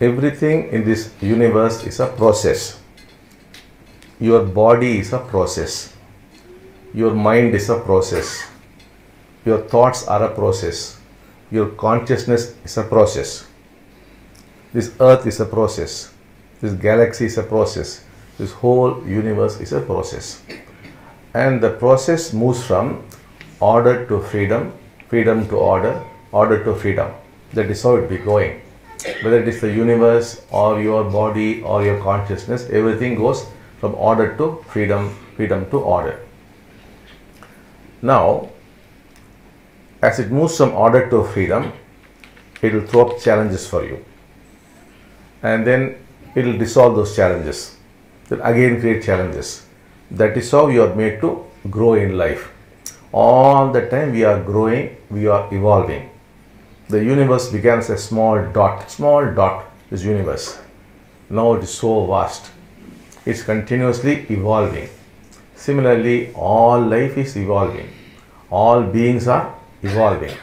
Everything in this universe is a process. Your body is a process. Your mind is a process. Your thoughts are a process. Your consciousness is a process. This earth is a process. This galaxy is a process. This whole universe is a process. And the process moves from order to freedom, freedom to order, order to freedom. That is how it be going. Whether it is the universe or your body or your consciousness, everything goes from order to freedom, freedom to order. Now, as it moves from order to freedom, it will throw up challenges for you. And then it will dissolve those challenges. Then again create challenges. That is how you are made to grow in life. All the time we are growing, we are evolving. The universe began as a small dot, this universe. Now it is so vast. It's continuously evolving. Similarly, all life is evolving. All beings are evolving.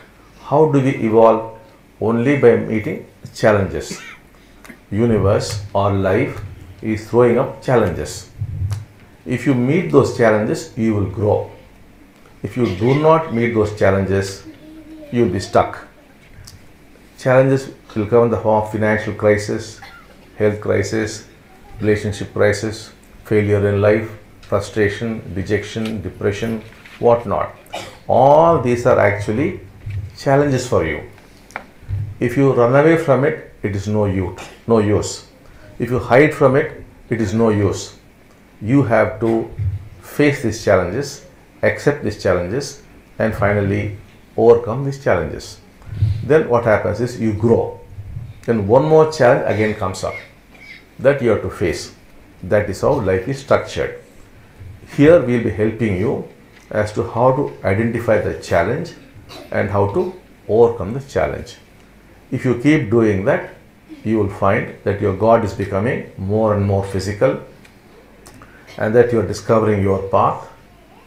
How do we evolve? Only by meeting challenges. Universe or life is throwing up challenges. If you meet those challenges, you will grow. If you do not meet those challenges, you will be stuck. Challenges will come in the form of financial crisis, health crisis, relationship crisis, failure in life, frustration, dejection, depression, whatnot. All these are actually challenges for you. If you run away from it, it is no use. If you hide from it, it is no use. You have to face these challenges, accept these challenges, and finally overcome these challenges. Then what happens is you grow. Then one more challenge again comes up that you have to face. That is how life is structured. Here we will be helping you as to how to identify the challenge and how to overcome the challenge. If you keep doing that, you will find that your God is becoming more and more physical and that you are discovering your path